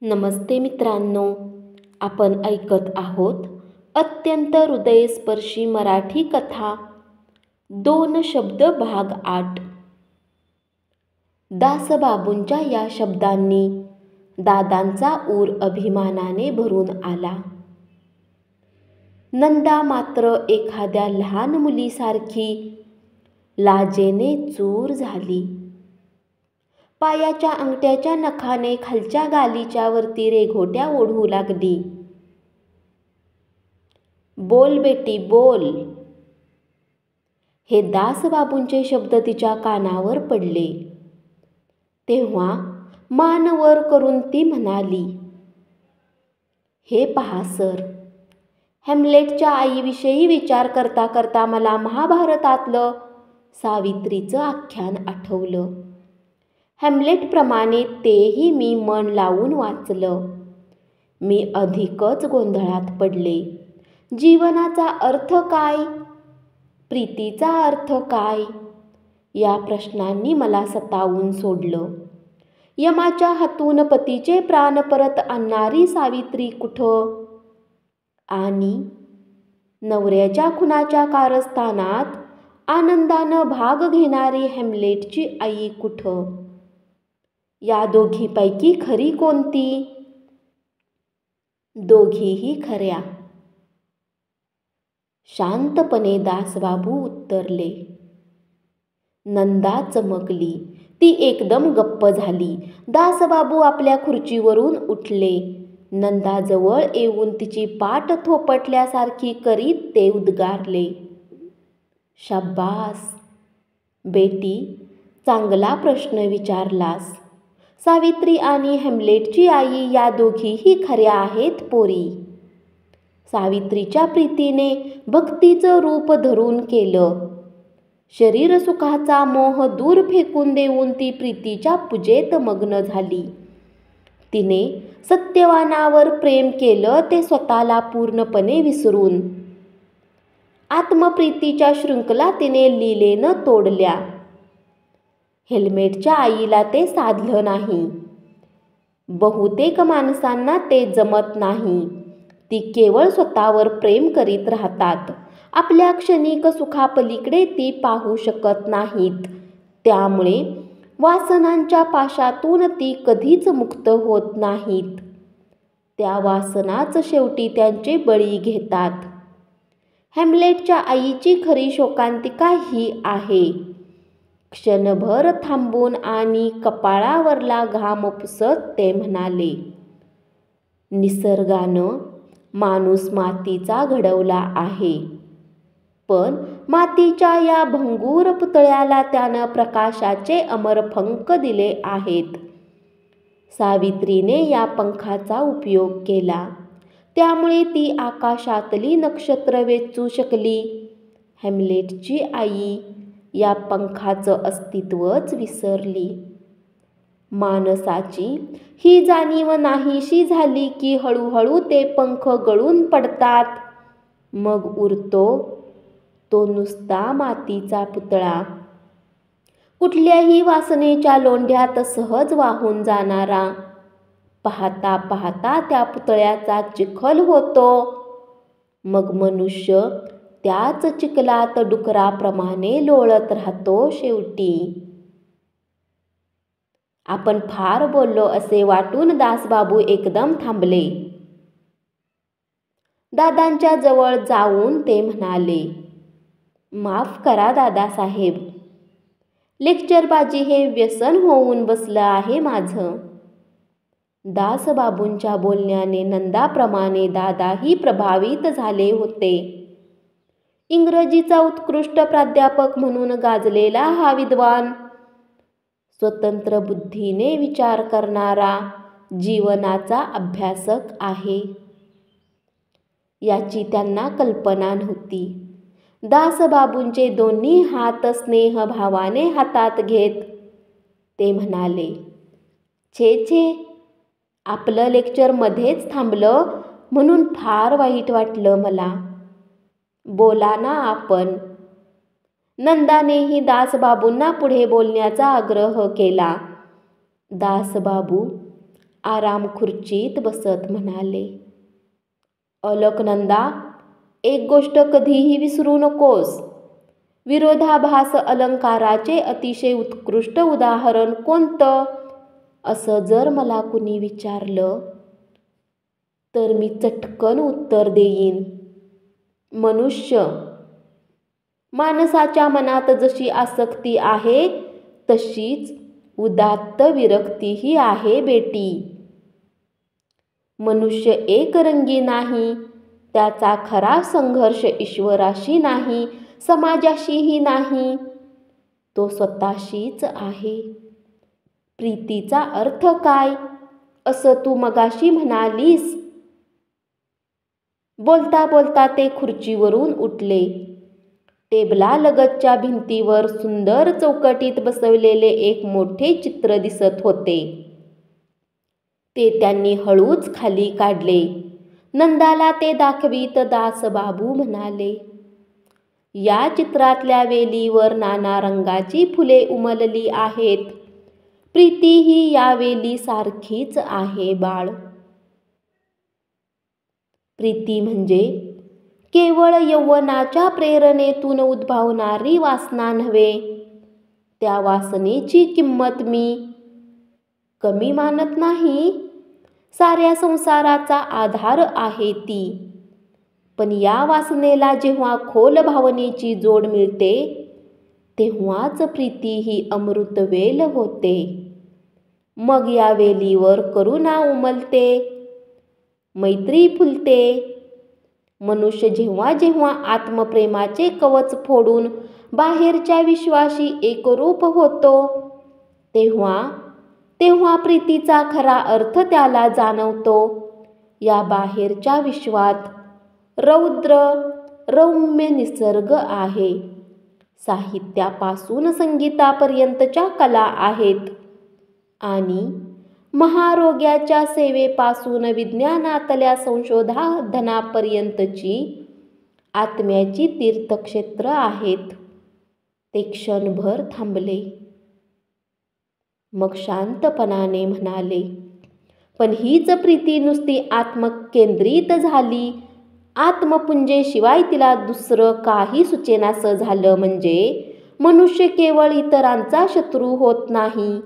नमस्ते मित्रांनो, आपण ऐकत आहोत अत्यंत हृदयस्पर्शी मराठी कथा 2 शब्द भाग 8। दासबाबूंच्या या शब्दांनी दादांचा ऊर अभिमानाने भरून आला। नंदा मात्र एखाद्या लहान मुलीसारखी लाजेने चूर झाली। पायाच्या अंगठ्याच्या नखाने खालच्या गालीच्या वरती रेघोट्या ओढू लागली। बोल बेटी बोल, हे दासबाबूंचे शब्द तिच्या कानावर पडले। तेव्हा मान वर करून ती म्हणाली, हे पहा सर, हॅम्लेटच्या आईविषयी विचार करता करता मला महाभारतातलं सावित्रीचं आख्यान आठवलं। हॅम्लेटप्रमाणे तेही मी मन लावून वाचलं। मी अधिकच गोंधळात पडले। जीवनाचा अर्थ काय, प्रीतीचा अर्थ काय, या प्रश्नांनी मला सतावून सोडलं। यमाच्या हातून पतीचे प्राण परत आणणारी सावित्री कुठं, आणि नवऱ्याच्या खुनाच्या कारस्थानात आनंदानं भाग घेणारी हॅम्लेटची आई कुठं, या दोघीपैकी खरी कोणती? दोघीही खऱ्या, शांतपणे दासबाबू उत्तरले। नंदा चमकली, ती एकदम गप्प झाली। दासबाबू आपल्या खुर्चीवरून उठले। नंदाजवळ येऊन तिची पाठ थोपटल्यासारखी करीत ते उद्गारले, शाब्बास बेटी, चांगला प्रश्न विचारलास। सावित्री आणि हॅम्लेटची आई या दोघीही खऱ्या आहेत पोरी। सावित्रीच्या प्रीतीने भक्तीचं रूप धरून केलं। शरीरसुखाचा मोह दूर फेकून देऊन ती प्रीतीच्या पूजेत मग्न झाली। तिने सत्यवानावर प्रेम केलं, ते स्वतःला पूर्णपणे विसरून। आत्मप्रीतीच्या शृंखला तिने लीलेनं तोडल्या। हेल्मेटच्या आईला ते साधलं नाही। बहुतेक माणसांना ते जमत नाही। ती केवळ स्वतःवर प्रेम करीत राहतात। आपल्या क्षणिक सुखापलीकडे ती पाहू शकत नाहीत। त्यामुळे वासनांच्या पाशातून ती कधीच मुक्त होत नाहीत। त्या वासनाच शेवटी त्यांचे बळी घेतात। हॅम्लेटच्या आईची खरी शोकांतिका ही आहे। क्षणभर थांबून आणि कपाळावरला घाम पुसत ते म्हणाले, निसर्गानं माणूस मातीचा घडवला आहे, पण मातीच्या या भंगूर पुतळ्याला त्यानं प्रकाशाचे अमर पंख दिले आहेत। सावित्रीने या पंखाचा उपयोग केला, त्यामुळे ती आकाशातली नक्षत्र वेचू शकली। हॅम्लेटची आई या पंखाचं अस्तित्वच विसरली। माणसाची ही जाणीव नाहीशी झाली की हळूहळू ते पंख गळून पडतात। मग उरतो तो नुसता मातीचा पुतळा, कुठल्याही वासनेच्या लोंढ्यात सहज वाहून जाणारा। पाहता पाहता त्या पुतळ्याचा चिखल होतो। मग मनुष्य त्याच चिखलात डुकराप्रमाणे लोळत राहतो शेवटी। आपण फार बोललो असे वाटून दासबाबू एकदम थांबले। दादांच्या जवळ जाऊन ते म्हणाले, माफ करा दादासाहेब, लेक्चरबाजी हे व्यसन होऊन बसलं आहे माझं। दासबाबूंच्या बोलण्याने नंदाप्रमाणे दादाही प्रभावित झाले होते। इंग्रजीचा उत्कृष्ट प्राध्यापक म्हणून गाजलेला हा विद्वान, स्वतंत्र बुद्धीने विचार करणारा जीवनाचा अभ्यासक आहे, याची त्यांना कल्पना नव्हती। दासबाबूंचे दोन्ही हात स्नेहभावाने हातात घेत ते म्हणाले, छे छे, आपलं लेक्चर मध्येच थांबलं म्हणून फार वाईट वाटलं मला। बोला ना आपण। नंदानेही दासबाबूंना पुढे बोलण्याचा आग्रह केला। दासबाबू आराम खुर्चीत बसत म्हणाले, अलकनंदा, एक गोष्ट कधीही विसरू नकोस. विरोधाभास अलंकाराचे अतिशय उत्कृष्ट उदाहरण कोणतं असं जर मला कुणी विचारलं तर मी चटकन उत्तर देईन, मनुष्य. माणसाच्या मनात जशी आसक्ती आहे तशीच उदात्त विरक्तीही आहे बेटी. मनुष्य एकरंगी नाही. त्याचा खरा संघर्ष ईश्वराशी नाही, समाजाशीही नाही, तो स्वतःशीच आहे. प्रीतीचा अर्थ काय असं तू मगाशी म्हणालीस. बोलता बोलता ते खुर्चीवरून उठले. टेबलालगतच्या भिंतीवर सुंदर चौकटीत बसवलेले एक मोठे चित्र दिसत होते. ते त्यांनी हळूच खाली काढले. नंदाला ते दाखवीत दासबाबू म्हणाले, या चित्रातल्या वेलीवर नाना रंगाची फुले उमलली आहेत. प्रीती ही या वेली सारखीच आहे बाळ. प्रीती म्हणजे केवळ यौवनाच्या प्रेरणेतून उद्भवणारी वासना नव्हे. त्या वासनेची किंमत मी कमी मानत नाही. साऱ्या संसाराचा आधार आहे ती. पण या वासनेला जेव्हा खोल भावनेची जोड मिळते तेव्हाच प्रीती ही अमृतवेल होते. मग या वेलीवर करुणा उमलते, मैत्री फुलते. मनुष्य जेव्हा जेव्हा आत्मप्रेमाचे कवच फोडून बाहेरच्या विश्वाशी एकरूप होतो तेव्हा तेव्हा प्रीतीचा खरा अर्थ त्याला जाणवतो. या बाहेरच्या विश्वात रौद्र रौम्य निसर्ग आहे. साहित्यापासून संगीतापर्यंतच्या कला आहेत आणि महारोग्याच्या सेवेपासून विज्ञानातल्या संशोधनापर्यंतची आत्म्याची तीर्थक्षेत्र आहेत. ते क्षणभर थांबले. मग शांतपणाने म्हणाले, पण हीच प्रीती नुसती आत्मकेंद्रित झाली. आत्मपुंजेशिवाय तिला दुसरं काही सुचेनासं झालं म्हणजे मनुष्य केवळ इतरांचा शत्रू होत नाही,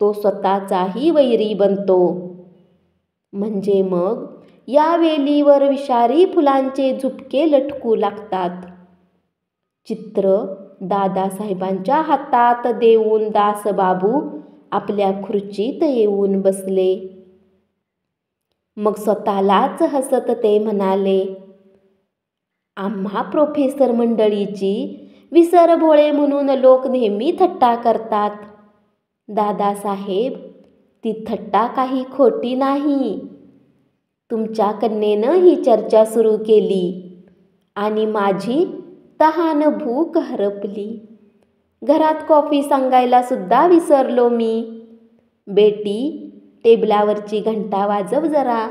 तो स्वतःचाही वैरी बनतो. म्हणजे मग या वेलीवर विषारी फुलांचे झुपके लटकू लागतात. चित्र दादासाहेबांच्या हातात देऊन दासबाबू आपल्या खुर्चीत येऊन बसले. मग स्वतःलाच हसत ते म्हणाले, आम्हा प्रोफेसर मंडळीची विसरभोळे म्हणून लोक नेहमी थट्टा करतात. दादासाहेब, ती थट्टा काही खोटी नाही. तुमच्या कन्येनं ही चर्चा सुरू केली आणि माझी तहान भूक हरपली. घरात कॉफी सांगायला सुद्धा विसरलो मी. बेटी, टेबलावरची घंटा वाजव जरा.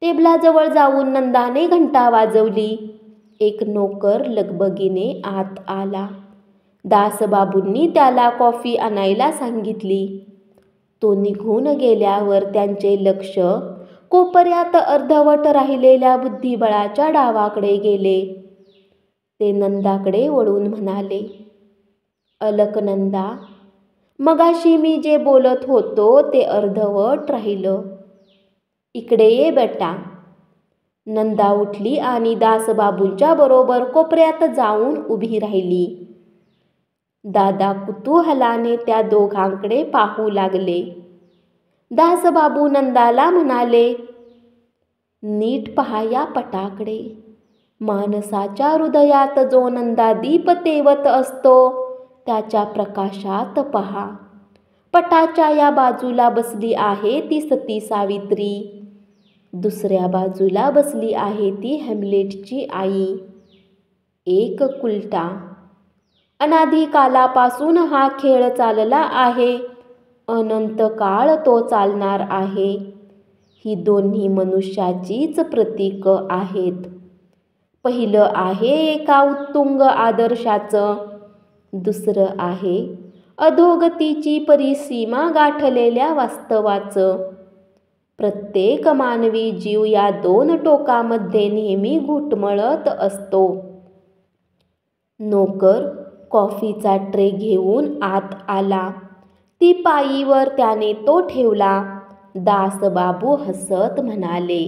टेबलाजवळ जाऊन नंदाने घंटा वाजवली. एक नोकर लगबगीने आत आला. दासबाबूंनी त्याला कॉफी आणायला सांगितली. तो निघून गेल्यावर त्यांचे लक्ष कोपऱ्यात अर्धवट राहिलेल्या बुद्धिबळाच्या डावाकडे गेले. ते नंदाकडे वळून म्हणाले, अलकनंदा, मगाशी मी जे बोलत होतो ते अर्धवट राहिलं. इकडे ये बेटा. नंदा उठली आणि दासबाबूंच्या बरोबर कोपऱ्यात जाऊन उभी राहिली. दादा कुतूहलाने त्या दोघांकडे पाहू लागले. दासबाबू नंदाला म्हणाले, नीट पहा या पटाकडे. माणसाच्या हृदयात जो नंदादीप तेवत असतो त्याच्या प्रकाशात पहा. पटाच्या या बाजूला बसली आहे ती सती सावित्री. दुसऱ्या बाजूला बसली आहे ती हॅम्लेटची आई. एक कुलटा. अनादी कालापासून हा खेळ चालला आहे. अनंत काळ तो चालणार आहे. ही दोन्ही मनुष्याचीच प्रतीक आहेत. पहिलं आहे एका उत्तुंग आदर्शाचं, दुसरं आहे अधोगतीची परिसीमा गाठलेल्या वास्तवाचं. प्रत्येक मानवी जीव या दोन टोकामध्ये नेहमी घुटमळत असतो. नोकर कॉफीचा ट्रे घेऊन आत आला. ती पायीवर त्याने तो ठेवला. दासबाबू हसत म्हणाले,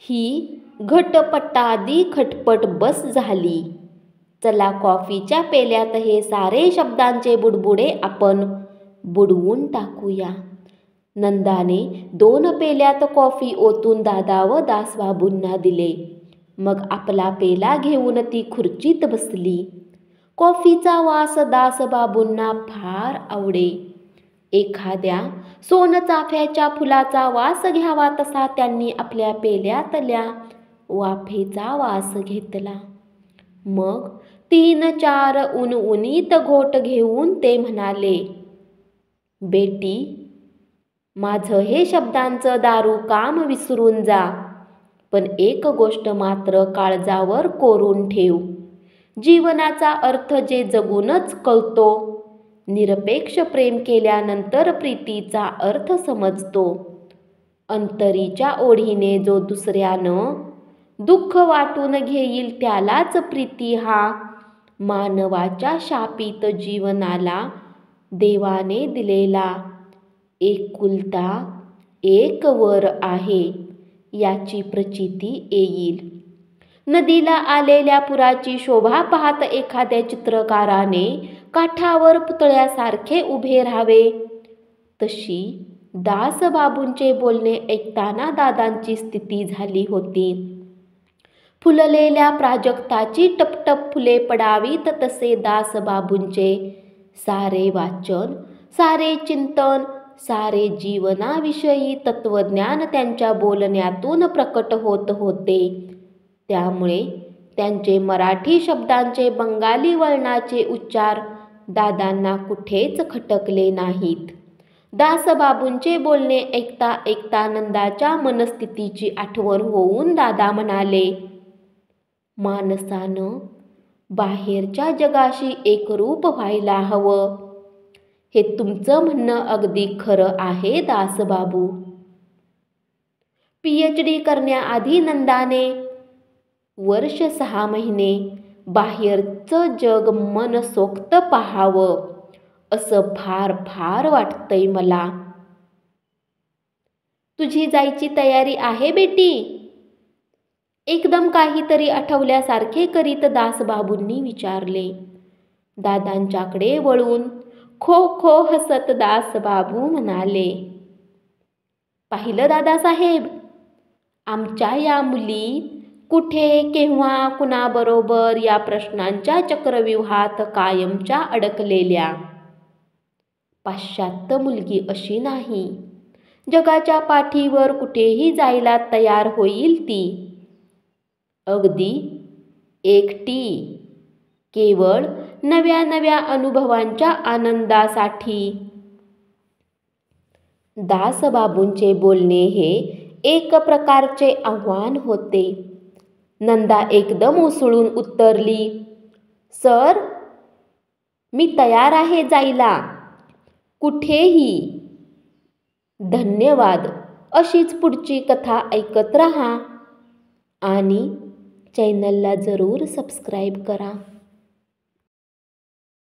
ही घटपटादी खटपट बस झाली. चला कॉफीच्या पेल्यात हे सारे शब्दांचे बुडबुडे आपण बुडवून टाकूया. नंदाने 2 पेल्यात कॉफी ओतून दादा व दासबाबूंना दिले. मग आपला पेला घेऊन ती खुर्चीत बसली. कॉफीचा वास दासबाबूंना फार आवडे. एखाद्या सोनचाफ्याच्या फुलाचा वास घ्यावा तसा त्यांनी आपल्या पेल्यातल्या वाफेचा वास घेतला. मग 3-4 उणउणीत घोट घेऊन ते म्हणाले, बेटी, माझं हे शब्दांचं दारू काम विसरून जा. पण एक गोष्ट मात्र काळजावर कोरून ठेव. जीवनाचा अर्थ जे जगूनच कळतो. निरपेक्ष प्रेम केल्यानंतर प्रीतीचा अर्थ समजतो. अंतरीच्या ओढीने जो दुसऱ्यानं दुःख वाटून घेईल त्यालाच प्रीती हा मानवाच्या शापित जीवनाला देवाने दिलेला एकुलता एक वर आहे याची प्रचिती येईल. नदीला आलेल्या पुराची शोभा पाहत एखाद्या चित्रकाराने काठावर पुतळ्यासारखे उभे राहावे. तशी दासबाबूंचे बोलणे ऐकताना दादांची स्थिती झाली होती. फुललेल्या प्राजक्ताची टपटप फुले पडावीत तसे दासबाबूंचे सारे वाचन, सारे चिंतन, सारे जीवनाविषयी तत्वज्ञान त्यांच्या बोलण्यातून प्रकट होत होते. त्यामुळे त्यांचे मराठी शब्दांचे बंगाली वळणाचे उच्चार दादांना कुठेच खटकले नाहीत. दासबाबूंचे बोलणे ऐकता ऐकता नंदाच्या मनस्थितीची आठवण होऊन दादा म्हणाले, माणसानं बाहेरच्या जगाशी एकरूप व्हायला हवं. हे तुमचं म्हणणं अगदी खरं आहे दासबाबू. PhD करण्याआधी नंदाने वर्ष 6 महिने बाहेरचं जग मनसोक्त पाहावं असं फार फार वाटतंय मला. तुझी जायची तयारी आहे बेटी? एकदम काहीतरी आठवल्यासारखे करीत दासबाबूंनी विचारले. दादांच्याकडे वळून खो खो हसत दासबाबू म्हणाले, पाहिलं दादासाहेब, आमच्या या मुली कुठे, केव्हा, कुणाबरोबर या प्रश्नांच्या चक्रव्यूहात कायमच्या अडकलेल्या. पाश्चात्य मुलगी अशी नाही. जगाच्या पाठीवर कुठेही जायला तयार होईल ती. अगदी एकटी, केवळ नव्या नव्या अनुभवांच्या आनंदासाठी. दासबाबूंचे बोलणे हे एक प्रकारचे आव्हान होते. नंदा एकदम उसळून उत्तरली, सर, मी तयार आहे जायला, कुठेही. धन्यवाद. अशीच पुढची कथा ऐकत रहा आणि चॅनलला जरूर सबस्क्राईब करा.